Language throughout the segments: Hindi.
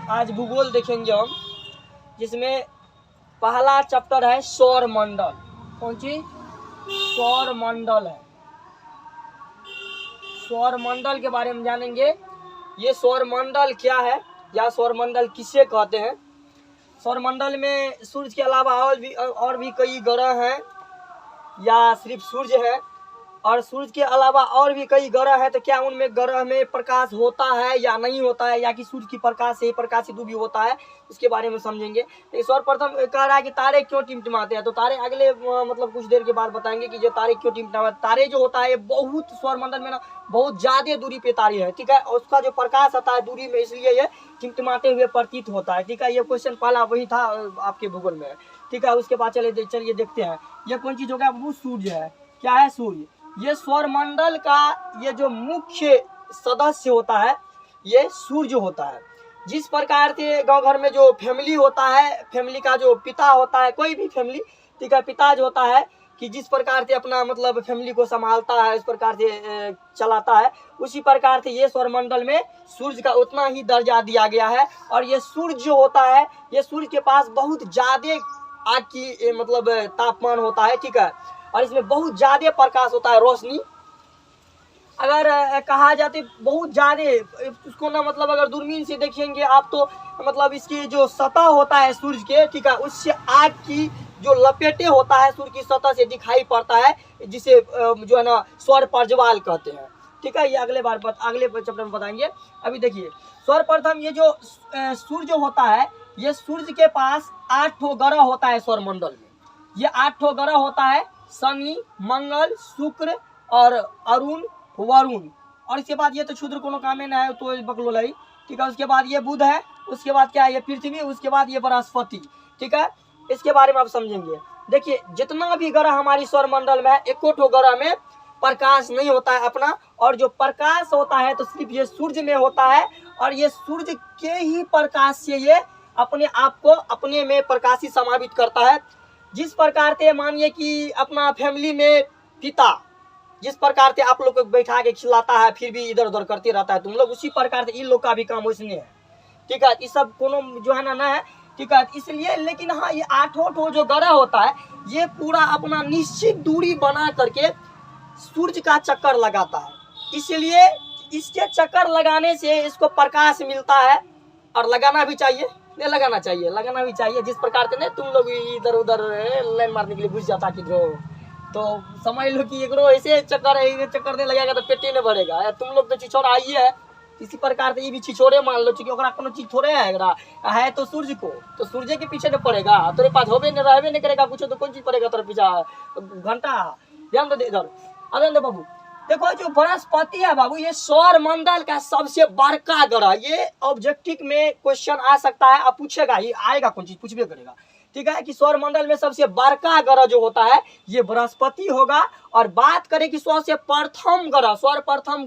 आज भूगोल देखेंगे हम, जिसमें पहला चैप्टर है सौर मंडल। कौन सी? सौर मंडल है। सौर मंडल के बारे में जानेंगे। ये सौर मंडल क्या है या सौर मंडल किसे कहते हैं। सौर मंडल में सूर्य के अलावा और भी कई ग्रह हैं या सिर्फ सूर्य है? और सूर्य के अलावा और भी कई ग्रह है, तो क्या उनमें ग्रह में प्रकाश होता है या नहीं होता है, या कि सूर्य की प्रकाश से ही प्रकाशित भी होता है, इसके बारे में समझेंगे। तो सर्वप्रथम कह रहा है कि तारे क्यों टिमटिमाते हैं, तो तारे अगले मतलब कुछ देर के बाद बताएंगे कि जो तारे क्यों टिमटिमाते। तारे जो होता है ये बहुत सौरमंडल में ना बहुत ज्यादा दूरी पे तारे है, ठीक है। उसका जो प्रकाश आता है दूरी में, इसलिए ये टिमटिमाते हुए प्रतीत होता है, ठीक है। ये क्वेश्चन पहला वही था आपके भूगोल में, ठीक है। उसके बाद चलिए देखते हैं ये कौन चीज होगा। वो सूर्य है। क्या है? सूर्य। ये सौरमंडल का ये जो मुख्य सदस्य होता है ये सूर्य होता है। जिस प्रकार से गांव घर में जो फैमिली होता है, फैमिली का जो पिता होता है, कोई भी फैमिली, ठीक है, पिता जो होता है कि जिस प्रकार से अपना मतलब फैमिली को संभालता है, उस प्रकार से चलाता है, उसी प्रकार से ये सौरमंडल में सूर्य का उतना ही दर्जा दिया गया है। और ये सूर्य जो होता है, ये सूर्य के पास बहुत ज्यादा आग की मतलब तापमान होता है, ठीक है। और इसमें बहुत ज्यादा प्रकाश होता है, रोशनी। अगर कहा जाते बहुत ज्यादा उसको ना, मतलब अगर दूरबीन से देखेंगे आप तो मतलब इसकी जो सतह होता है सूर्य के, ठीक है, उससे आग की जो लपेटे होता है सूर्य की सतह से दिखाई पड़ता है, जिसे जो है ना सौर प्रज्वाल कहते हैं, ठीक है। ये अगले चैप्टर में बताएंगे। अभी देखिए सर्वप्रथम ये जो सूर्य होता है, ये सूर्य के पास 8 ग्रह होता है सौरमंडल में। ये 8 ग्रह होता है, शनि, मंगल, शुक्र और अरुण, वरुण। और इसके बाद ये तो क्षुद्र कोनो कामे न है, तो बकलोल है, ठीक है। उसके बाद ये बुध है, उसके बाद क्या है ये पृथ्वी, उसके बाद ये बृहस्पति, ठीक है। इसके बारे में आप समझेंगे। देखिए जितना भी ग्रह हमारी सौरमंडल में है, एको ग्रह में प्रकाश नहीं होता है अपना, और जो प्रकाश होता है तो सिर्फ ये सूर्य में होता है। और ये सूर्य के ही प्रकाश से ये अपने आप को अपने में प्रकाशित समावित करता है। जिस प्रकार से मानिए कि अपना फैमिली में पिता जिस प्रकार से आप लोग को बैठा के खिलाता है, फिर भी इधर उधर करते रहता है तुम लोग, उसी प्रकार से इन लोग का भी काम उसने है, ठीक है। ये सब कोनो जो है ना है, ठीक है। इसलिए लेकिन हाँ, ये 8 जो ग्रह होता है ये पूरा अपना निश्चित दूरी बना करके सूर्य का चक्कर लगाता है। इसलिए इसके चक्कर लगाने से इसको प्रकाश मिलता है, और लगाना भी चाहिए, नहीं लगाना चाहिए। जिस प्रकार से नहीं तुम लोग इधर उधर लाइन मारने के लिए घुस जाता किधरो, तो समझ लो कि एकरो ऐसे चक्कर नहीं लगेगा तो पेटे नहीं भरेगा। तुम लोग तो छिछोर आई है, इसी प्रकार से ये भी छिछोरे मान लो, क्योंकि ओकरा कोनो चीज थोड़े है तो सूर्य को, तो सूर्य के पीछे नहीं पड़ेगा, तेरे पास होबे नहीं रहबे नहीं करेगा कुछ, तो कौन चीज पड़ेगा तेरे पीछे घंटा। ध्यान दे इधर। अरे बाबू देखो, जो बृहस्पति है बाबू, ये सौर मंडल का सबसे बड़का ग्रह। ये ऑब्जेक्टिव में क्वेश्चन आ सकता है, अब पूछेगा, ये आएगा, कौन चीज पूछबे करेगा, ठीक है, कि सौर मंडल में सबसे बड़का ग्रह जो होता है ये बृहस्पति होगा। और बात करें कि सर्वप्रथम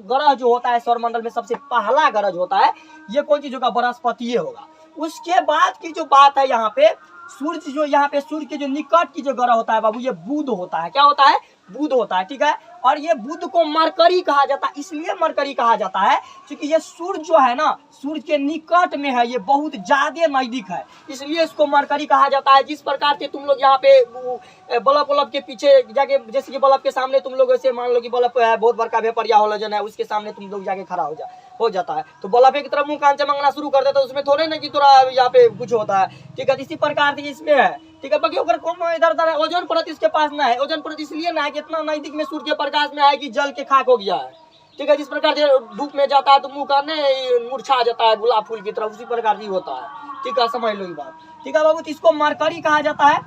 ग्रह जो होता है सौर मंडल में सबसे पहला ग्रह जो होता है ये कौन चीज होगा? बृहस्पति होगा। उसके बाद की जो बात है यहाँ पे सूर्य, जो यहाँ पे सूर्य के जो निकट की जो ग्रह होता है बाबू, ये बुध होता है। क्या होता है? बुध होता है, ठीक है। और ये बुध को मरकरी कहा जाता है, इसलिए मरकरी कहा जाता है क्योंकि ये सूर्य जो है ना सूर्य के निकट में है, ये बहुत ज्यादा नजदीक है, इसलिए इसको मरकरी कहा जाता है। जिस प्रकार से तुम लोग यहाँ पे बल्ब के पीछे जाके, जैसे कि बल्ब के सामने तुम लोग ऐसे मान लो कि बल्ब है बहुत बड़का वेपर या होलोजन है, उसके सामने तुम लोग जाके खड़ा हो जाता है, तो बल्ब की तरफ मुंह कान चमकना शुरू कर देता है, उसमें थोड़े ना कि थोड़ा यहाँ पे कुछ होता है, ठीक है। इसी प्रकार से इसमें है, ठीक है। बाकी अगर कौन इधर उधर है, ओजोन परत इसके पास ना है। ओजोन परत इसलिए ना है कि इतना नजदीक में सूर्य के प्रकाश में है कि जल के खाक हो गया है, ठीक है। जिस प्रकार से धूप में जाता है तो मुंह का मुरझा जाता है गुलाब फूल की तरफ, उसी प्रकार से होता है, ठीक है। समझ लो ये बात, ठीक है बाबू। इसको मरकरी कहा जाता है।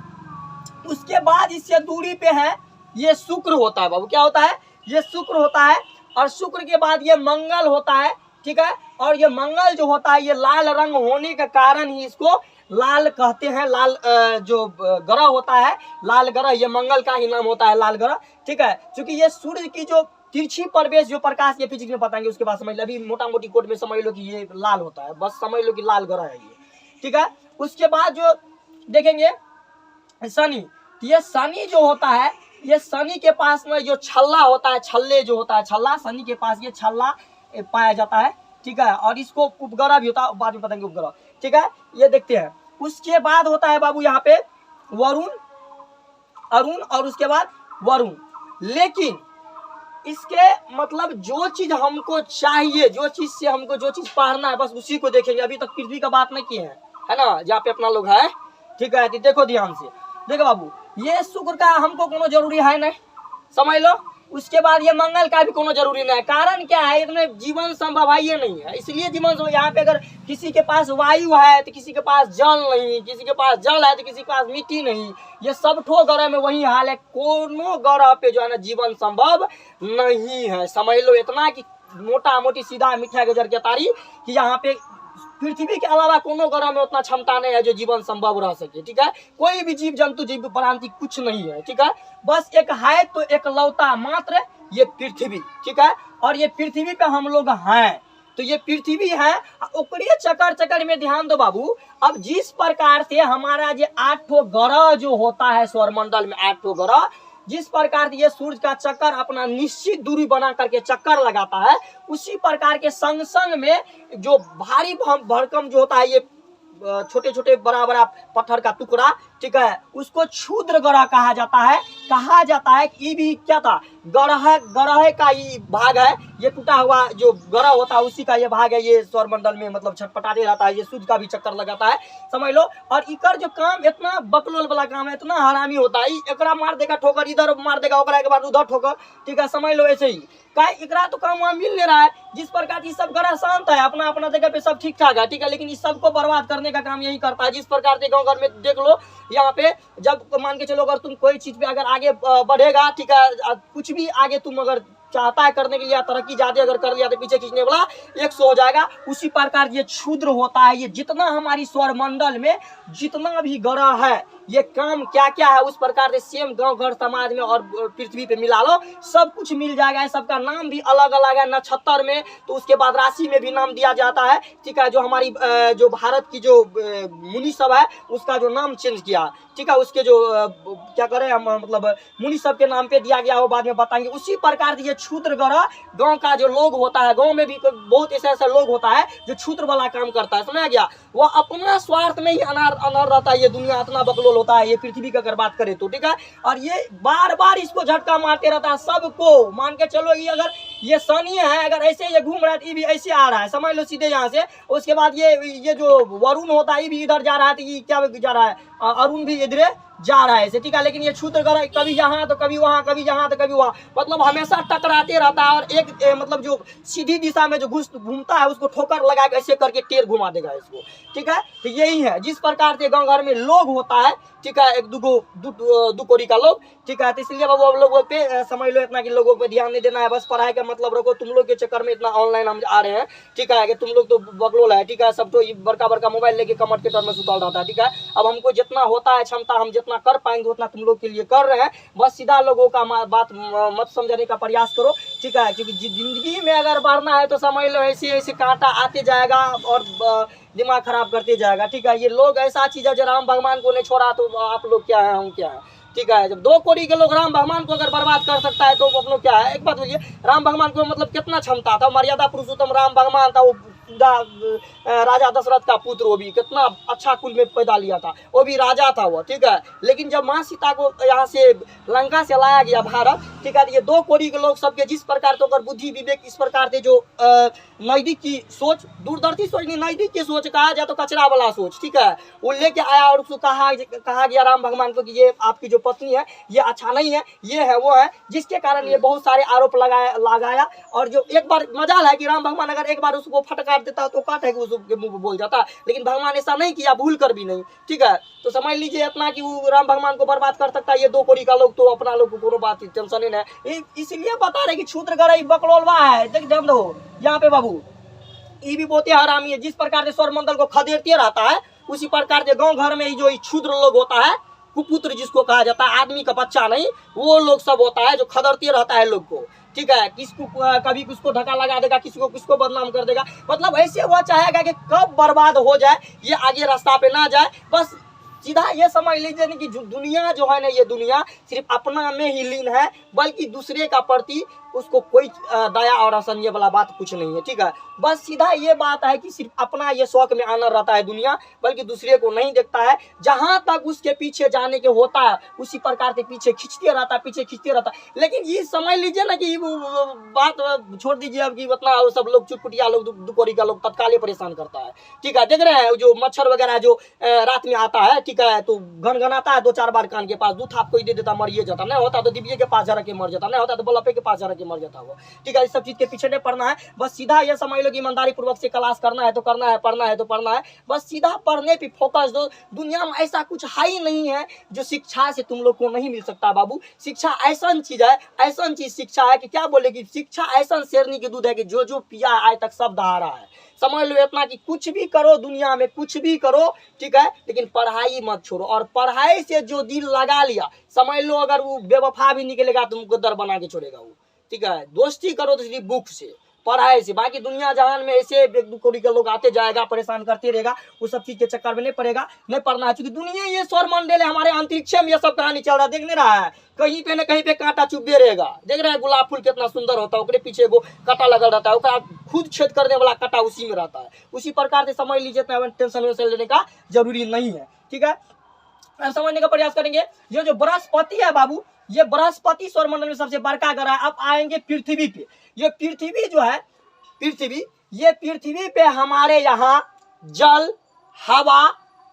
उसके बाद इससे दूरी पे है ये शुक्र होता है बाबू। क्या होता है? ये शुक्र होता है। और शुक्र के बाद ये मंगल होता है, ठीक है। और ये मंगल जो होता है ये लाल रंग होने के कारण ही इसको लाल कहते हैं। लाल जो ग्रह होता है लाल ग्रह, ये मंगल का ही नाम होता है लाल ग्रह, ठीक है। क्योंकि ये सूर्य की जो तिरछी प्रवेश जो प्रकाश, ये फिजिक्स में बताएंगे, उसके बाद समझ लो। अभी मोटा मोटी कोड में समझ लो कि ये लाल होता है, बस समझ लो कि लाल ग्रह है ये, ठीक है। उसके बाद जो देखेंगे शनि, तो ये शनि जो होता है, ये शनि के पास में जो छल्ला होता है, छल्ले जो होता है, छल्ला, शनि के पास ये छल्ला पाया जाता है, ठीक है, और इसको उपग्रह भी होता है, बाद में बताएंगे उपग्रह, ठीक है। ये देखते हैं, उसके बाद होता है बाबू यहाँ पे वरुण, अरुण और उसके बाद वरुण। लेकिन इसके मतलब जो चीज हमको चाहिए, जो चीज से हमको जो चीज पढ़ना है, बस उसी को देखेंगे। अभी तक पृथ्वी का बात नहीं किए हैं, है ना, जहाँ पे अपना लोग है, ठीक है। देखो ध्यान से, देखो बाबू, ये शुक्र का हमको कोनो जरूरी है नहीं, समझ लो। उसके बाद ये मंगल का भी कोनो जरूरी नहीं है। कारण क्या है, इसमें जीवन संभव है ये नहीं है, इसलिए जीवन संभव। यहाँ पे अगर किसी के पास वायु है तो किसी के पास जल नहीं, किसी के पास जल है तो किसी के पास मिट्टी नहीं। ये सब ठो ग्रह में वही हाल है, कोनो ग्रह पे जो है ना जीवन संभव नहीं है। समझ लो इतना कि मोटा मोटी सीधा मीठा गुजर के तारी कि यहाँ पे पृथ्वी के अलावा कोनो ग्रह में उतना क्षमता नहीं है जो जीवन संभव रह सके, ठीक है। कोई भी जीव जंतु जीव प्रांति कुछ नहीं है, ठीक है। बस एक है तो एक लौता मात्र ये पृथ्वी, ठीक है। और ये पृथ्वी पे हम लोग हैं, तो ये पृथ्वी है। ओकरे चक्कर चक्कर में ध्यान दो बाबू, अब जिस प्रकार से हमारा ये 8 ग्रह जो होता है सौरमंडल में, 8 ग्रह, जिस प्रकार से ये सूर्य का चक्कर अपना निश्चित दूरी बना करके चक्कर लगाता है, उसी प्रकार के संग संग में जो भारी भरकम जो होता है, ये छोटे छोटे बड़ा बड़ा पत्थर का टुकड़ा, ठीक है, उसको क्षुद्र ग्रह कहा जाता है। कहा जाता है कि ये भी क्या था, ग्रह का ही भाग है। ये टूटा हुआ जो ग्रह होता है उसी का ये भाग है। ये सौरमंडल में मतलब छटपटाते रहता है, ये सूर्य का भी चक्कर लगाता है, समझ लो। और इकर जो काम इतना बकलोल वाला काम है, इतना हरामी होता है, एकरा मार देगा ठोकर, इधर मार देगा, ओकरा के बाद उधर ठोकर, ठीक है, समझ लो। ऐसे ही का एकरा तो काम वहाँ मिल नहीं रहा है। जिस प्रकार इस सब ग्रह शांत है, अपना अपना जगह पे सब ठीक ठाक है, ठीक है, लेकिन इस सबको बर्बाद करने का काम यही करता है। जिस प्रकार से गाँव घर में देख लो, यहाँ पे जब मान के चलो, अगर तुम कोई चीज पे अगर आगे बढ़ेगा, ठीक है, कुछ भी आगे तुम अगर चाहता है करने के लिए, तरक्की ज्यादा अगर कर लिया तो पीछे खींचने वाला 100 हो जाएगा। उसी प्रकार ये क्षुद्र होता है। ये जितना हमारी सौरमंडल में जितना भी ग्रह है, ये काम क्या क्या है, उस प्रकार से सेम गांव घर समाज में और पृथ्वी पे मिला लो, सब कुछ मिल जाएगा। सबका नाम भी अलग अलग है, नक्षत्र में, तो उसके बाद राशि में भी नाम दिया जाता है, ठीक है। जो हमारी जो भारत की जो मुनि सब है, उसका जो नाम चेंज किया, ठीक है, उसके जो क्या करें हम, मतलब मुनि सब के नाम पे दिया गया, वो बाद में बताएंगे। उसी प्रकार से ये क्षुद्र ग्रह, गांव का जो लोग होता है, गांव में भी बहुत ऐसा ऐसा लोग होता है जो क्षुद्र वाला काम करता है, समझ गया। वो अपना स्वार्थ में ही अनार रहता है। ये दुनिया इतना बकलोल होता है, ये पृथ्वी का अगर बात करें तो, ठीक है। और ये बार बार इसको झटका मारते रहता है सबको। मान के चलो ये अगर ये शनि है, अगर ऐसे ये घूम रहा है तो ये भी ऐसे आ रहा है, समझ लो सीधे यहाँ से। उसके बाद ये जो वरुण होता है, ये भी इधर जा रहा है, तो ये क्या जा रहा है, अरुण भी इधर जा रहा है ऐसे, ठीक है। लेकिन ये क्षुद्र ग्रह कभी यहाँ तो कभी वहाँ, कभी यहाँ तो कभी वहाँ, मतलब हमेशा टकराते रहता है। और एक मतलब जो सीधी दिशा में जो घूमता है, उसको ठोकर लगा के ऐसे करके टेर घुमा देगा इसको, ठीक है। तो यही है जिस प्रकार से गांव घर में लोग होता है, ठीक है, एक दो कोरी का लोग, ठीक है। तो इसलिए बाबू अब लोगों पे समझ लो इतना कि लोगों पे ध्यान नहीं देना है, बस पढ़ाई का मतलब रखो। तुम लोग के चक्कर में इतना ऑनलाइन हम आ रहे हैं, ठीक है, कि तुम लोग तो बकलोल है, ठीक है। सब तो बड़का बड़का मोबाइल लेके कमर के तर में सुतल रहता है, ठीक है। अब हमको जितना होता है क्षमता, हम जितना कर पाएंगे उतना तुम लोग के लिए कर रहे हैं। बस सीधा लोगों का बात मत समझने का प्रयास करो, ठीक है। क्योंकि जिंदगी में अगर बढ़ना है तो समझ लो ऐसे ऐसे कांटा आते जाएगा और दिमाग खराब करते जाएगा, ठीक है। ये लोग ऐसा चीज है जो राम भगवान को नहीं छोड़ा तो आप लोग क्या है, हम क्या है, ठीक है। जब 2 कोड़ी के लोग राम भगवान को अगर बर्बाद कर सकता है तो आप लोग क्या है। एक बात बोलिए, राम भगवान को मतलब कितना क्षमता था, मर्यादा पुरुषोत्तम राम भगवान था, वो राजा दशरथ का पुत्र, वो भी कितना अच्छा कुल में पैदा लिया था, वो भी राजा था वो, ठीक है। लेकिन जब माँ सीता को यहाँ से लंका से लाया गया भारत, ठीक है, तो ये 2 कोड़ी के लोग सबके जिस प्रकार तो बुद्धि विवेक इस प्रकार से जो नजदीक की सोच, दूरदर्शी सोच नहीं, नजदीक की सोच कहा जाए तो कचरा वाला सोच, ठीक है, वो लेके आया। और उसको कहा गया राम भगवान को कि ये आपकी जो पत्नी है ये अच्छा नहीं है, ये है वो है, जिसके कारण ये बहुत सारे आरोप लगाया। और जो एक बार मजाल है कि राम भगवान अगर एक बार उसको फटकार देता तो काट है कि उसके मुंह बोल जाता, लेकिन भगवान ऐसा नहीं किया, भूल कर भी नहीं, ठीक है। तो समझ लीजिए इतना कि वो राम भगवान को बर्बाद कर सकता है। ये 2 कोड़ी का लोग तो अपना लोग को कोनो बात टेंशन नहीं है। इसलिए बता रहे कि क्षुद्र ग्रह बकलोलवा है, देख ध्यान दो यहाँ पे बाबू, ये भी बहुत हरामी है। जिस प्रकार से सौरमंडल को खदेड़ते रहता है, उसी प्रकार से गांव घर में जो क्षुद्र लोग होता है, कुपुत्र जिसको कहा जाता है, आदमी का बच्चा नहीं, वो लोग सब होता है जो खदेड़ते रहता है लोग को, ठीक है। किसको कभी किसको धक्का लगा देगा, किसको बदनाम कर देगा, मतलब ऐसे वो चाहेगा कि कब बर्बाद हो जाए, ये आगे रास्ता पे ना जाए। बस सीधा ये समझ लीजिए कि दुनिया जो है ना, ये दुनिया सिर्फ अपना में ही लीन है, बल्कि दूसरे का प्रति उसको कोई दया और आसन ये वाला बात कुछ नहीं है, ठीक है। बस सीधा ये बात है कि सिर्फ अपना ये शौक में आना रहता है दुनिया, बल्कि दूसरे को नहीं देखता है। जहां तक उसके पीछे जाने के होता है उसी प्रकार के पीछे खींचते रहता है, पीछे खींचते रहता है। लेकिन ये समझ लीजिए ना कि बात छोड़ दीजिए अब कि उतना सब लोग चुटपुटिया लोग दुकोरी का लोग तत्काल परेशान करता है, ठीक है। देख रहे हैं जो मच्छर वगैरह जो रात में आता है, ठीक है, तो घनघनाता है 2-4 बार कान के पास, दूध आपको ही दे देता, मरिए जाता, नहीं होता तो दिव्य के पास जा के मर जाता, नहीं होता तो बल्लभे के पास जा के मर जाता वो, ठीक है। इस सब चीज के पीछे नहीं पड़ना है, बस सीधा ये समझ लो कि ईमानदारी पूर्वक से क्लास करना है तो करना है, पढ़ना है तो पढ़ना है, बस सीधा पढ़ने पे फोकस दो। दुनिया में ऐसा कुछ है ही नहीं है जो शिक्षा से तुम लोग को नहीं मिल सकता बाबू। शिक्षा ऐसा चीज है, ऐसा चीज शिक्षा है कि क्या बोले कि शिक्षा ऐसा शेरनी की दूध है कि जो जो पिया आज तक सब दहाड़ा है। समझ लो इतना कि कुछ भी करो दुनिया में, कुछ भी करो, ठीक है, लेकिन पढ़ाई मत छोड़ो। और पढ़ाई से जो दिल लगा लिया, समझ लो अगर वो बेवफा भी निकलेगा तुमको दर बना के छोड़ेगा वो, ठीक है। दोस्ती करो तो सिर्फ बुक से, पढ़ाई से। बाकी दुनिया जहान में ऐसे बेवकूफी के लोग आते जाएगा, परेशान करते रहेगा, वो सब चीज के चक्कर में नहीं पड़ेगा, नहीं पढ़ना है। क्योंकि दुनिया ये सौरमंडल है, हमारे अंतरिक्ष में ये सब कहानी चल रहा है, देख नहीं रहा है, कहीं पे न कहीं पे कांटा चुभे रहेगा। देख रहे हैं गुलाब फूल कितना सुंदर होता है, उसके पीछे वो कांटा लगा रहता है, उसका खुद छेद करने वाला कांटा उसी में रहता है। उसी प्रकार से समझ लीजिए, टेंशन वेंशन लेने का जरूरी नहीं है, ठीक है। समझने का प्रयास करेंगे। ये जो बृहस्पति है बाबू, ये बृहस्पति सौरमंडल में सबसे बड़का ग्रह है। अब आएंगे पृथ्वी पे। ये पृथ्वी जो है, पृथ्वी, ये पृथ्वी पे हमारे यहाँ जल, हवा,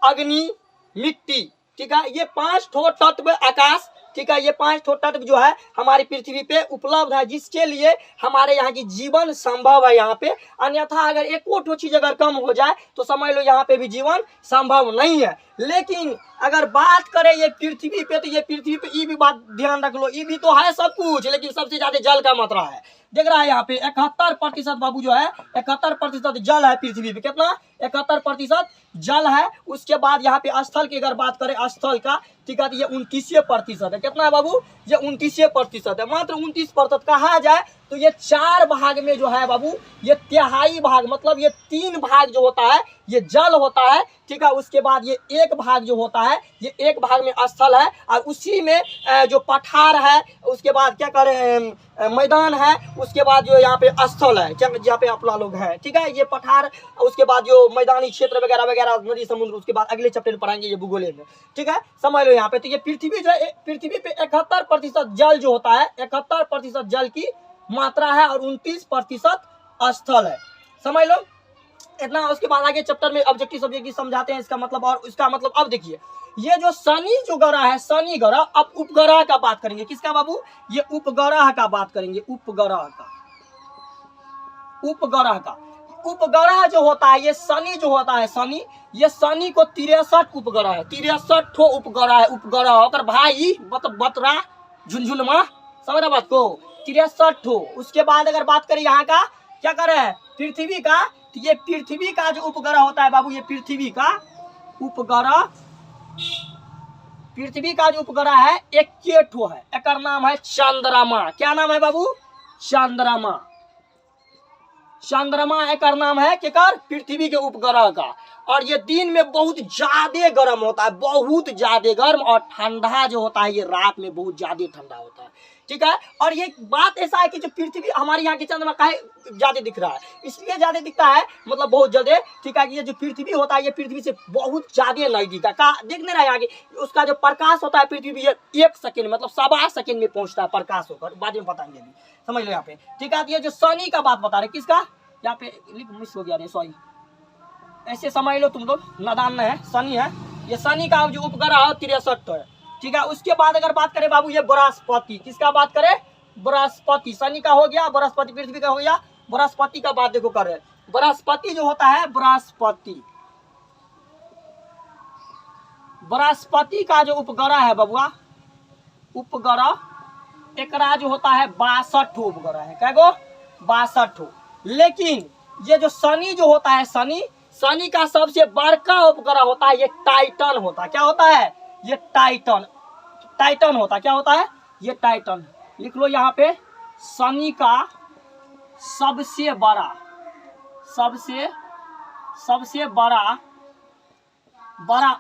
अग्नि, मिट्टी, ठीक है, ये 5 ठो तत्व, आकाश, ठीक है, ये 5 ठो तत्व जो है हमारी पृथ्वी पे उपलब्ध है, जिसके लिए हमारे यहाँ की जीवन संभव है यहाँ पे। अन्यथा अगर एक ठो चीज अगर कम हो जाए तो समझ लो यहाँ पे भी जीवन संभव नहीं है। लेकिन अगर बात करें ये पृथ्वी पे, तो ये पृथ्वी पे ये भी बात ध्यान रख लो, ये भी तो है सब कुछ, लेकिन सबसे ज्यादा जल का मात्रा है। देख रहा है यहाँ पे 71% बाबू जो है, 71% जल है पृथ्वी पे। कितना? 71% जल है। उसके बाद यहाँ पे स्थल की अगर बात करें, स्थल का, ठीक है, तो ये 29% है। कितना है बाबू? ये 29% है। मात्र 29% कहा जाए तो ये 4 भाग में जो है बाबू, ये तिहाई भाग, मतलब ये 3 भाग जो होता है ये जल होता है, ठीक है। उसके बाद ये 1 भाग जो होता है, ये 1 भाग में स्थल है, और उसी में जो पठार है, उसके बाद क्या करें, मैदान है, उसके बाद जो यहाँ पे स्थल है, जहाँ पे अपना लोग हैं, ठीक है, ये पठार, उसके बाद जो मैदानी क्षेत्र वगैरह वगैरह, नदी समुद्र, उसके बाद अगले चैप्टर में पढ़ाएंगे ये भूगोल में, ठीक है, समझ लो यहाँ पे। तो ये पृथ्वी जो है, पृथ्वी पे 71% जल जो होता है, 71% जल की मात्रा है, और 29% स्थल है, समझ लो इतना। उसके बाद आगे चैप्टर में ऑब्जेक्टिव सब्जेक्टिव समझाते हैं इसका मतलब, और इसका मतलब अब देखिए, ये जो शनि जो ग्रह है, शनि ग्रह, अब उपग्रह का बात करेंगे। किसका बाबू? ये उपग्रह का बात करेंगे, उपग्रह का, उपग्रह का। उपग्रह जो होता है, ये शनि जो होता है, शनि, ये शनि को 63 उपग्रह है, 63 ठो उपग्रह है। उपग्रह होकर भाई मतलब बतरा झुनझुनमा, समझ रहे बात को, 63 ठो। उसके बाद अगर बात करें यहाँ का, क्या करें, पृथ्वी का, तो ये पृथ्वी का जो उपग्रह होता है बाबू, ये पृथ्वी का उपग्रह, पृथ्वी का जो उपग्रह है 21 ठो है। एक नाम है चंद्रमा। क्या नाम है बाबू? चंद्रमा। चंद्रमा एक नाम है केकर? पृथ्वी के उपग्रह का। और ये दिन में बहुत ज्यादा गर्म होता है, बहुत ज्यादा गर्म, और ठंडा जो होता है ये रात में बहुत ज्यादा ठंडा होता है, ठीक है। और ये बात ऐसा है कि जो पृथ्वी हमारे यहाँ की चंद्रमा काहे ज्यादा दिख रहा है, इसलिए ज्यादा दिखता है, मतलब बहुत ज्यादा, ठीक है, कि ये जो पृथ्वी होता है ये पृथ्वी से बहुत ज्यादा नजदीक है। का देखने रहा है आगे, उसका जो प्रकाश होता है पृथ्वी, ये 1 सेकंड मतलब 7 सेकंड में पहुंचता है प्रकाश होकर, बाद में बताएंगे अभी, समझ लो यहाँ पे, ठीक है। ये जो शनि का बात बता रहे, किसका, यहाँ पे मिस हो गया रे, सॉरी, ऐसे समझ लो तुम लोग, नादान है, शनि है, ये शनि का जो उपग्रह है 63 है, ठीक है। उसके बाद अगर बात करें बाबू, ये बृहस्पति, किसका बात करें? बृहस्पति। शनि का हो गया, बृहस्पति पृथ्वी का हो गया, बृहस्पति का बात देखो कर रहे। बृहस्पति जो होता है, बृहस्पति, बृहस्पति का जो उपग्रह है बबुआ, उपग्रह एकरा जो होता है 62 उपग्रह है। क्या गो? 62। लेकिन ये जो शनि जो होता है, शनि, शनि का सबसे बड़का उपग्रह होता है ये टाइटन होता है। क्या होता है? ये टाइटन, टाइटन होता है। क्या होता है? ये टाइटन। लिख लो यहाँ पे, शनि का सबसे बड़ा, सबसे बड़ा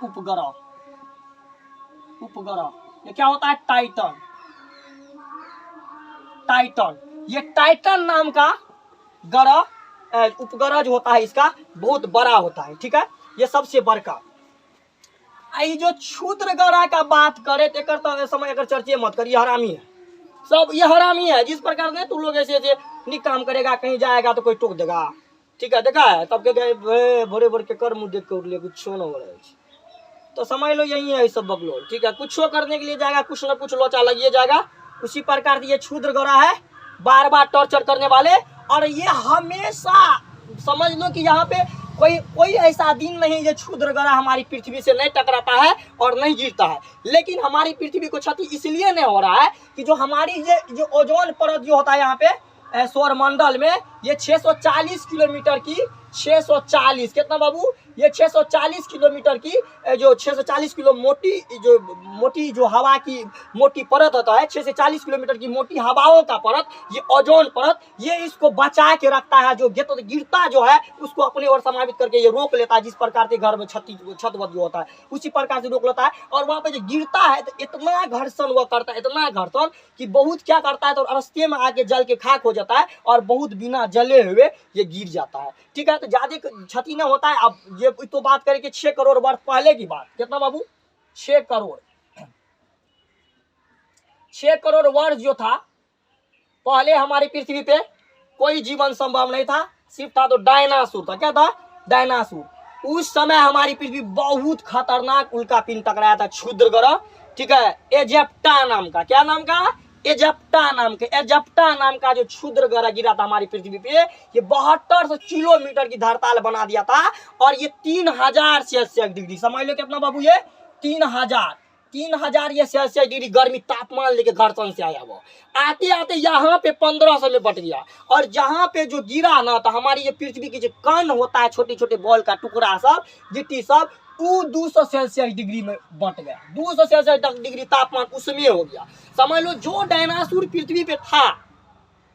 उपग्रह, उपग्रह ये क्या होता है? टाइटन, टाइटन, ये टाइटन नाम का ग्रह उपग्रह जो होता है इसका बहुत बड़ा होता है, ठीक है, ये सबसे बड़का। ये जो क्षुद्र ग्रह का बात करे तो समय अगर चर्चे मत करिए, हरामी है सब, ये हरामी है। जिस प्रकार से तू लोग ऐसे ऐसे निक काम करेगा, कहीं जाएगा तो कोई टोक देगा, ठीक है, देखा है तब के गए भरे भर के कर मुँह देख के उड़ले कुछ न हो रहा है। तो समझ लो यही है सब बकलोल, ठीक है, कुछ करने के लिए जाएगा कुछ न कुछ लोचा लगिए जाएगा। उसी प्रकार से ये क्षुद्र ग्रह है, बार बार टॉर्चर करने वाले। और ये हमेशा समझ लो कि यहाँ पे कोई ऐसा दिन नहीं जो क्षुद्र ग्रह हमारी पृथ्वी से नहीं टकराता है और नहीं गिरता है। लेकिन हमारी पृथ्वी को क्षति इसलिए नहीं हो रहा है कि जो हमारी जो ओजोन परत जो होता है यहाँ पे सौर मंडल में, ये 640 किलोमीटर की 640 कितना बाबू, ये 640 किलोमीटर की जो 640 किलो मोटी जो हवा की मोटी परत होता है, 640 किलोमीटर की मोटी हवाओं का परत, ये ओजोन परत, ये इसको बचा के रखता है। जो गिरता जो है उसको अपने ओर समावित करके ये रोक लेता है। जिस प्रकार से घर में छतवत जो होता है उसी प्रकार से रोक लेता है। और वहां पे जो गिरता है तो इतना घर्षण वह करता है, इतना घर्षण कि बहुत क्या करता है, तो रास्ते में आके जल के खाक हो जाता है और बहुत बिना जले हुए ये गिर जाता है, ठीक है। तो ज्यादा क्षति न होता है। अब ये तो बात करें कि 6 करोड़ वर्ष पहले की बात, कितना बाबू, 6 करोड़ वर्ष जो था पहले हमारी पृथ्वी पे कोई जीवन संभव नहीं था, सिर्फ था तो डायनासोर था। क्या था, डायनासोर। उस समय हमारी पृथ्वी बहुत खतरनाक उल्का पिंड टकराया था, क्षुद्र ग्रह, ठीक है, इजिप्टा नाम का। क्या नाम का, इजिप्टा नाम का जो क्षुद्र ग्रह गिरा था हमारी पृथ्वी पे, ये 72 किलोमीटर की धरताल बना दिया था। और ये 3000 सेल्सियस डिग्री, समझ लो कितना बाबू, ये 3000 ये सेल्सियस डिग्री गर्मी तापमान लेके घर्षण से आया। वो आते आते यहाँ पे 1500 में बट गया। और जहाँ पे जो गिरा ना, तो हमारी ये पृथ्वी की जो कण होता है, छोटे छोटे बॉल का टुकड़ा सब, गिट्टी सब, वो 200 सेल्सियस डिग्री में बट गया। 200 सेल्सियस डिग्री तापमान उसमें हो गया। समझ लो जो डायनासोर पृथ्वी पे था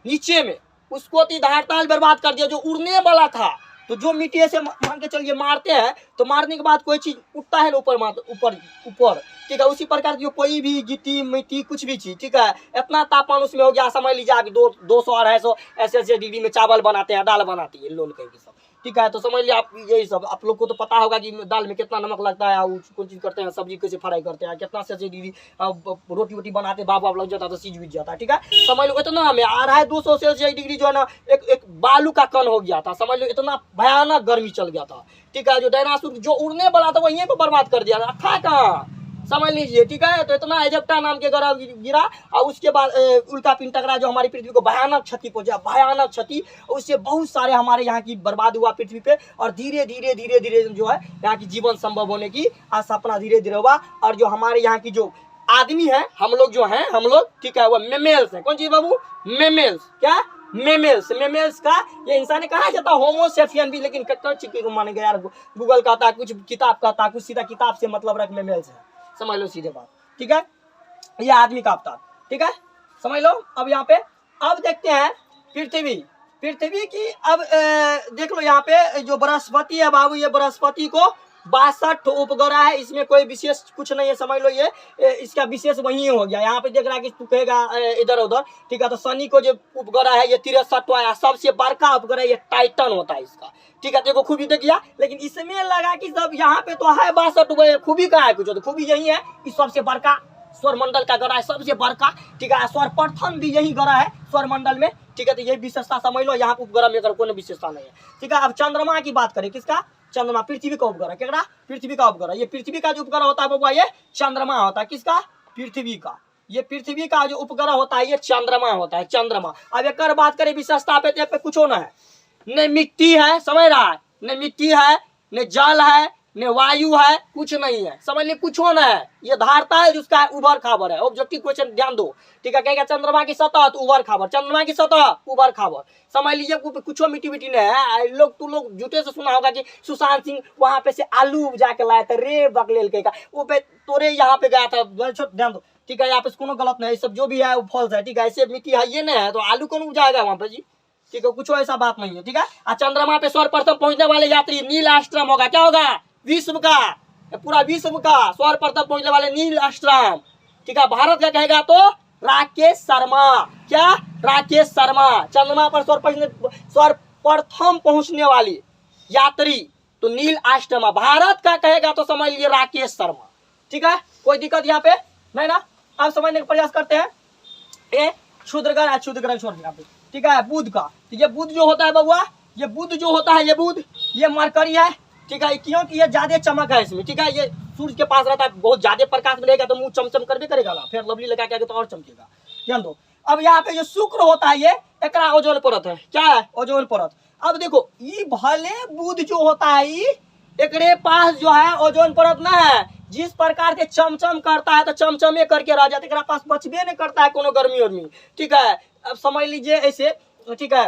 नीचे में, उसको धरताल बर्बाद कर दिया। जो उड़ने वाला था, तो जो मिट्टी से मान के चलिए मारते हैं, तो मारने के बाद कोई चीज उठता है ना ऊपर, ठीक है। उसी प्रकार की कोई भी गिट्टी मिट्टी कुछ भी चीज, ठीक है, इतना तापमान उसमें हो गया। समझ लीजिए अभी 200-250 ऐसे डिग्री में चावल बनाते हैं, दाल बनाती है लोल कहीं सब, ठीक है। तो समझ लिया आप, यही सब आप लोग को तो पता होगा कि दाल में कितना नमक लगता है, कौन चीज करते हैं, सब्जी कैसे फ्राई करते हैं, कितना से डिग्री रोटी वोटी बनाते बाप लग जाता है तो सीज बीत जाता है, ठीक है। समझ लो इतना हमें आ रहा है 200 सेल्सियस डिग्री जो है ना, एक बालू का कण हो गया था। समझ लो इतना भयानक गर्मी चल गया था, ठीक है। जो डायनासोर जो उड़ने वाला था वो यहीं पर बर्बाद कर दिया था कहाँ, समझ लीजिए, ठीक है। तो इतना इजिप्टा नाम के ग्रह गिरा और उसके बाद उल्का पिंड टकरा जो हमारी पृथ्वी को भयानक क्षति पहुंचा, भयानक क्षति। उससे बहुत सारे हमारे यहाँ की बर्बाद हुआ पृथ्वी पे। और धीरे धीरे जो है यहाँ की जीवन संभव होने की सपना धीरे धीरे हुआ। और जो हमारे यहाँ की जो आदमी है, हम लोग, ठीक है, वो मेमेल्स है। कौन चीज बाबू, मेमेल्स। क्या, मेमेल्स का ये इंसान कहा जाता है होमोसेपियन भी, लेकिन चिक्की को माने गया यार। गूगल कहता है कुछ, किताब कहता है कुछ, सीधा किताब से मतलब रख मेमेल्स है, समझ लो सीधे बात, ठीक है। ये आदमी का अवतार, ठीक है, समझ लो। अब यहाँ पे अब देखते हैं पृथ्वी की। अब देख लो यहाँ पे जो बृहस्पति है बाबू, ये बृहस्पति को 62 उपग्रह है। इसमें कोई विशेष कुछ नहीं है, समझ लो। ये इसका विशेष वही हो गया। यहाँ पे देख रहा है कि तू कहेगा इधर उधर, ठीक है। तो शनि को जो उपग्रह है ये 63वां है। सबसे बड़का उपग्रह ये टाइटन होता है इसका, ठीक है। देखो खूबी देख गया, लेकिन इसमें लगा कि सब यहाँ पे तो है 62, खूबी कहाँ है कुछ, तो खूबी यही है कि सबसे बड़का सौरमंडल का ग्रह है, सबसे बड़का, ठीक है। सर्वप्रथम भी यही ग्रह है सौरमंडल में, ठीक है। तो यही विशेषता समझ लो, यहाँ उपग्रह में कोई विशेषता नहीं है, ठीक है। अब चंद्रमा की बात करें, किसका, चंद्रमा, पृथ्वी का उपग्रह। क्या, पृथ्वी का उपग्रह। ये पृथ्वी का जो उपग्रह होता है बाबा, ये चंद्रमा होता है। किसका, पृथ्वी का। ये पृथ्वी का जो उपग्रह होता है ये चंद्रमा होता है, चंद्रमा। अब एक बात करें विशेषता पे, कुछ होना है, न मिट्टी है, समझ रहा है, न मिट्टी है, न जल है, न वायु है, कुछ नहीं है, समझ लीजिए, कुछ होना है। ये धारता है जिसका उभर खाबर है। ऑब्जेक्टिव क्वेश्चन ध्यान दो, ठीक है। कहेगा चंद्रमा की सतह तो उभर खाबर, चंद्रमा की सतह उभर खाबर, समझ लीजिए। कुछ मिट्टी नहीं है। तू लोग झूठे से सुना होगा कि सुशांत सिंह वहां पे से आलू जाके लाया था, रे बकलेल के का वो पे तोरे यहाँ पे गया था, ध्यान दो, ठीक है। यहाँ पे कोनो गलत नहीं है, सब जो भी है वो फॉल्स है, ठीक है। ऐसे मिट्टी है ये नहीं है तो आलू कौन उपजाएगा वहां पे जी, ठीक है। कुछ ऐसा बात नहीं है, ठीक है। और चंद्रमा पे सर्वप्रथम पहुंचने वाले यात्री नील आर्मस्ट्रांग होगा। क्या होगा, विश्व का, पूरा विश्व का सर्वप्रथम पहुंचने वाले नील आर्मस्ट्रांग, ठीक है। भारत का कहेगा तो राकेश शर्मा, क्या? राकेश शर्मा। चंद्रमा पर सर्वप्रथम पहुंचने वाली यात्री तो नील आर्मस्ट्रांग। भारत का कहेगा तो समझ लीजिए राकेश शर्मा। ठीक है, कोई दिक्कत यहाँ पे नहीं ना? आप समझने का प्रयास करते हैं। ये क्षुद्रग्रह छोड़ दिया। ठीक है, बुध का, तो ये बुध जो होता है बबुआ, ये बुध जो होता है, ये बुध, ये मरकरी है। ठीक है, क्योंकि ये ज्यादा चमक है इसमें। ठीक है, ये सूर्य के पास रहता है, बहुत ज्यादा प्रकाश मिलेगा तो मुंह चमचम कर भी करेगा ना, फिर लवली लगा के तो और चमकेगा। ध्यान दो। अब यहाँ पे जो शुक्र होता है, ये एकरा ओजोन परत है। क्या है? ओजोन परत। अब देखो, ये भले बुध जो होता है, एकरे पास जो है ओजोन परत ना है। जिस प्रकार से चमचम करता है तो चमचमे करके रह जाता है, पास बचबे नहीं करता है कोनो गर्मी उर्मी। ठीक है, अब समझ लीजिए ऐसे। ठीक है,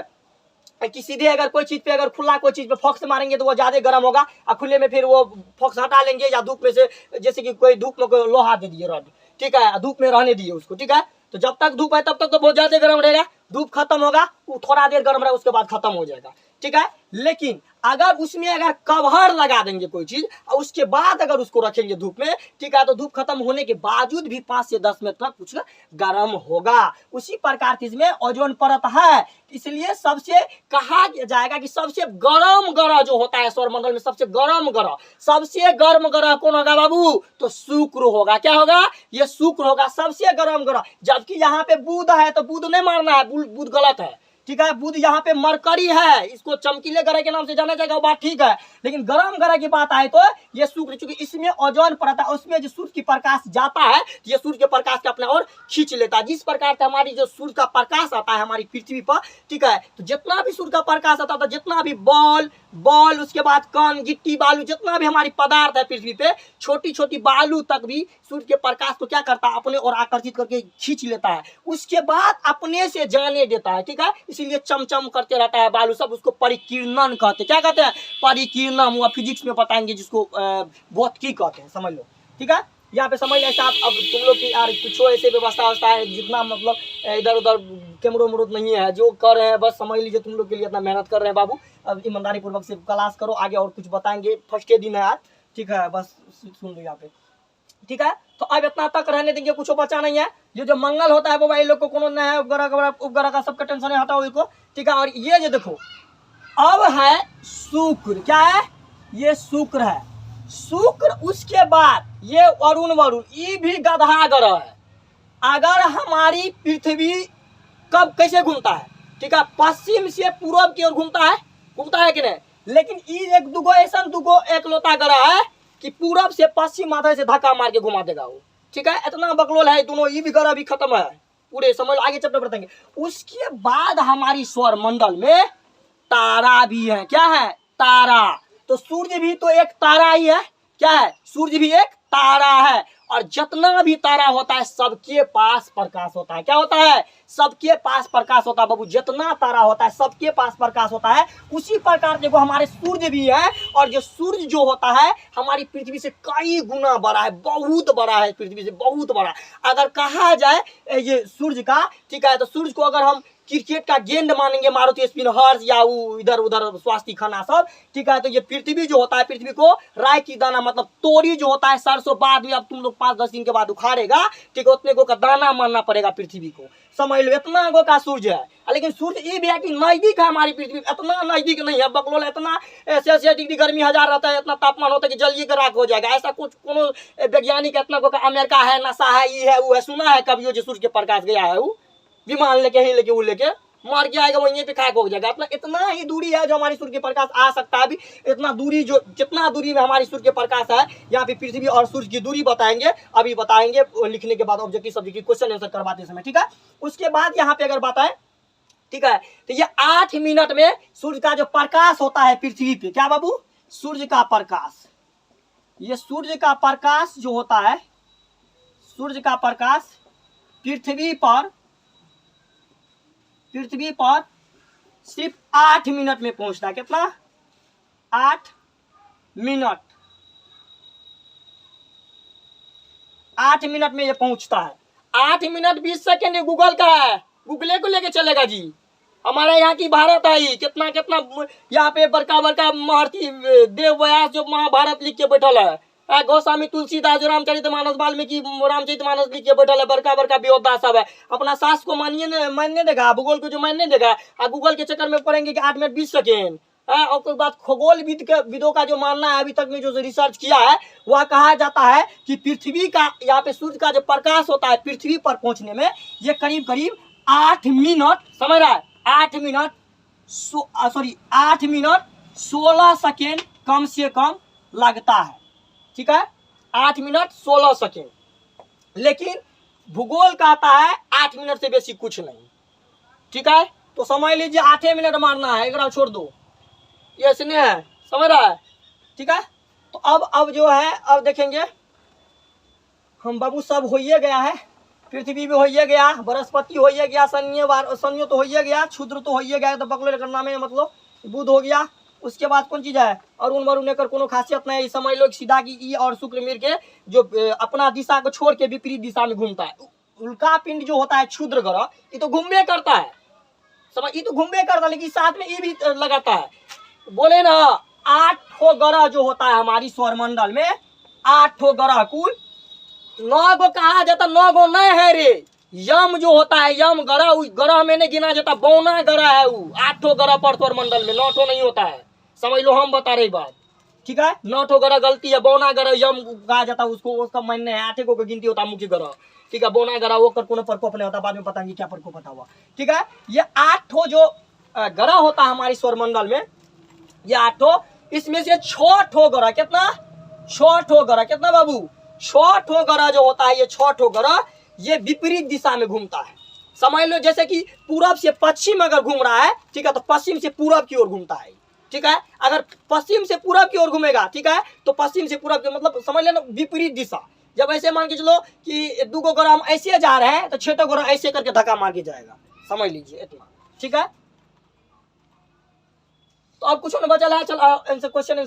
कि सीधे अगर कोई चीज पे, अगर खुला कोई चीज पे फोक्स मारेंगे तो वो ज्यादा गर्म होगा, और खुले में फिर वो फोक्स हटा लेंगे, या धूप में से, जैसे कि कोई धूप में कोई लोहा दे दिए रॉड, ठीक है, धूप में रहने दिए उसको। ठीक है, तो जब तक धूप है तब तक तो बहुत ज्यादा गर्म रहेगा। धूप खत्म होगा, वो थोड़ा देर गर्म रहेगा, उसके बाद खत्म हो जाएगा। ठीक है, लेकिन अगर उसमें अगर कवर लगा देंगे कोई चीज और उसके बाद अगर उसको रखेंगे धूप में, ठीक है, तो धूप खत्म होने के बावजूद भी 5 से 10 मिनट तक कुछ गर्म होगा। उसी प्रकार की इसमें ओजोन परत है। इसलिए सबसे कहा जाएगा कि सबसे गर्म ग्रह जो होता है सौरमंडल में, सबसे गर्म ग्रह, सबसे गर्म ग्रह कौन होगा बाबू? तो शुक्र होगा। क्या होगा? ये शुक्र होगा, सबसे गर्म ग्रह। जबकि यहाँ पे बुध है तो बुध नहीं मारना है, बुध गलत है। ठीक है, बुध यहाँ पे मरकरी है, इसको चमकीले ग्रह के नाम से जाना जाएगा, वो बात ठीक है। लेकिन गर्म ग्रह की बात आए तो ये शुक्र, चूंकि इसमें ओजोन परत है, उसमें जो सूर्य की प्रकाश जाता है तो ये सूर्य के प्रकाश को अपने और खींच लेता है। जिस प्रकार से हमारी जो सूर्य का प्रकाश आता है हमारी पृथ्वी पर, ठीक है, तो जितना भी सूर्य का प्रकाश आता है, जितना भी बॉल उसके बाद कण, गिट्टी, बालू, जितना भी हमारी पदार्थ है पृथ्वी पे, छोटी छोटी बालू तक भी सूर्य के प्रकाश को क्या करता है? अपने और आकर्षित करके खींच लेता है, उसके बाद अपने से जाने देता है। ठीक है, इसीलिए चमचम करते रहता है बालू सब, उसको परिकीर्णन कहते हैं। क्या कहते हैं? परिकीर्णन। वो फिजिक्स में बताएंगे, जिसको भौतिकी कहते हैं, समझ लो। ठीक है, यहाँ पे समझ ऐसा। अब तुम लोग की यार कुछ ऐसे व्यवस्था है, जितना मतलब इधर उधर कैमरो मरूद नहीं है, जो कर रहे हैं बस समझ लीजिए तुम लोग के लिए इतना मेहनत कर रहे हैं बाबू। अब ईमानदारी पूर्वक से क्लास करो, आगे और कुछ बताएंगे, फर्स्ट के दिन है आज। ठीक है, बस सुन लो यहाँ पे। ठीक है, तो अब इतना तक रहने देंगे, कुछ बचा नहीं है। ये जो मंगल होता है वो भाई लोग को कोनो नहीं है, उपग्रह का सबका टेंशन नहीं हटाओ इसको। ठीक है, और ये जो देखो अब है शुक्र। क्या है? ये शुक्र है। शुक्र, उसके बाद ये वरुण, ये भी गधा ग्रह है। अगर हमारी पृथ्वी कब कैसे घूमता है? ठीक है, पश्चिम से पूर्व की ओर घूमता है कि नहीं? लेकिन ये एक दुगो ऐसा दुगो एकलौता ग्रह है कि पूरब से पश्चिम माथे से धक्का मार के घुमा देगा वो। ठीक है, इतना बकलोल है दोनों, ये भी ग्रह भी खत्म है पूरे, समझ आगे चैप्टर बताएंगे। उसके बाद हमारी सौर मंडल में तारा भी है। क्या है? तारा। तो सूर्य भी तो एक तारा ही है। क्या है? सूर्य भी एक तारा है। और जितना भी तारा होता है सबके पास प्रकाश होता है। क्या होता है? सबके पास प्रकाश होता है बाबू। जितना तारा होता है सबके पास प्रकाश होता है। उसी प्रकार देखो हमारे सूर्य भी है, और जो सूर्य जो होता है हमारी पृथ्वी से कई गुना बड़ा है, बहुत बड़ा है, पृथ्वी से बहुत बड़ा। अगर कहा जाए ये सूर्य का, ठीक है, तो सूर्य को अगर हम क्रिकेट का गेंद मानेंगे, मारुति स्पिनर्स या इधर उधर स्वास्थ्य खाना सब, ठीक है, तो ये पृथ्वी जो होता है, पृथ्वी को राय की दाना मतलब तोरी जो होता है, सरसों बाद में अब तुम लोग 5-10 दिन के बाद उखाड़ेगा, ठीक है, उतने गो का दाना मानना पड़ेगा पृथ्वी को, समझ लो। इतना गो का सूर्य है। लेकिन सूर्य ये भी है कि नजदीक है हमारी पृथ्वी, इतना नजदीक नहीं है बकलोल। इतना सेल्सियस डिग्री गर्मी 1000 रहता है, इतना तापमान होता है कि जलिए के राख हो जाएगा। ऐसा कुछ कोनो वैज्ञानिक इतना गो का अमेरिका है, नशा है, ये है वो है, सुना है कभी जो सूर्य के प्रकाश गया है, वो विमान लेके ही लेके वो लेके मर जाएगा, वहीं पे खाक हो जाएगा। इतना ही दूरी है जो हमारी सूर्य के प्रकाश आ सकता है। अभी इतना दूरी, जो जितना दूरी में हमारी सूर्य के प्रकाश है, यहाँ पे पृथ्वी और सूर्य की दूरी बताएंगे, अभी बताएंगे लिखने के बाद, ऑब्जेक्टिव सब्जेक्टिव क्वेश्चन आंसर करवाते समय। ठीक है, उसके बाद यहाँ पे अगर बताएं, ठीक है, तो ये 8 मिनट में सूर्य का जो प्रकाश होता है पृथ्वी पे, क्या बाबू? सूर्य का प्रकाश, ये सूर्य का प्रकाश जो होता है, सूर्य का प्रकाश पृथ्वी पर सिर्फ 8 मिनट में पहुंचता है। कितना? 8 मिनट, 8 मिनट में ये पहुंचता है। 8 मिनट 20 सेकेंड गूगल का है, गूगले को लेके चलेगा जी। हमारे यहाँ की भारत आई, कितना यहाँ पे बड़का महर्षि देव व्यास जो महाभारत लिख के बैठल है, गोस्वामी तुलसीदास जो रामचरितमानस वाल्मीकि रामचरितमानस लिख के बैठल है, बड़का बड़का वियोद्धा सब है। अपना सास को मानने देगा, भूगोल को जो मानने देगा, गूगल के चक्कर में पढ़ेंगे कि 8 मिनट 20 सेकेंड। और कोई बात खगोल विदों का जो मानना है, अभी तक में जो रिसर्च किया है, वह कहा जाता है कि पृथ्वी का, यहाँ पे सूर्य का जो प्रकाश होता है पृथ्वी पर पहुंचने में ये करीब करीब 8 मिनट, समझ रहा है, 8 मिनट 16 सेकेंड कम से कम लगता है। ठीक है, 8 मिनट 16 सेकेंड। लेकिन भूगोल कहता है 8 मिनट से बेसी कुछ नहीं। ठीक है, तो समझ लीजिए 8 मिनट मारना है, एक छोड़ दो, ये सुनिए है, समझ रहा है। ठीक है, तो अब जो है, अब देखेंगे हम बाबू, सब हो ही गया है, पृथ्वी भी हो ही गया, बृहस्पति हो ही गया, शनि तो हो ही गया, क्षुद्र तो हो ही गया, तो बकले करना में मतलब बुध हो गया। उसके बाद कौन चीज है, अरुण वरुण एकर कोनो खासियत नहीं, समझ लो सीधा की ई और शुक्र मिल के जो अपना दिशा को छोड़ के विपरीत दिशा में घूमता है। उल्का पिंड जो होता है क्षुद्र ग्रह, ये तो घूमबे करता है, समझ, ये तो घूमबे करता है, लेकिन साथ में ये भी लगाता है। बोले ना 8 ग्रह जो होता है हमारी सौरमंडल में, 8 ग्रह कुल 9 गो कहा जाता, 9 गो नहीं है रे, यम जो होता है, यम ग्रह, उस ग्रह में नहीं गिना जाता, 52 ग्रह है वो, 8 ग्रह पर सौरमंडल में, 9 नहीं होता है, समझ लो, हम बता रही बात। ठीक है, 9 ग्रह गलती है, 52 ग्रह यम कहा जाता है उसको, उसका मानने है 8 को गिनती होता है मुख्य ग्रह। ठीक है, 52 ग्रह वो कोनो प्रकोप नहीं होता, बाद में बताएंगे क्या प्रकोप होता हुआ। ठीक है, ये 8 जो ग्रह होता है हमारी सौरमंडल में, ये 8, इसमें से 6 ग्रह, कितना 6 ग्रह, कितना बाबू 6 ग्रह जो होता है, ये 6 ग्रह ये विपरीत दिशा में घूमता है। समझ लो जैसे कि पूरब से पश्चिम अगर घूम रहा है, ठीक है, तो पश्चिम से पूरब की ओर घूमता है। ठीक है, अगर पश्चिम से पूरब की ओर घूमेगा, ठीक है, तो पश्चिम से पूरब की मतलब समझ लेना विपरीत दिशा। जब ऐसे मान के चलो कि 2 ग्रह हम ऐसे जा रहे हैं, तो 6 ग्रह ऐसे करके धक्का मार के जाएगा, समझ लीजिए इतना। ठीक है, तो अब कुछ न बचा है, चल क्वेश्चन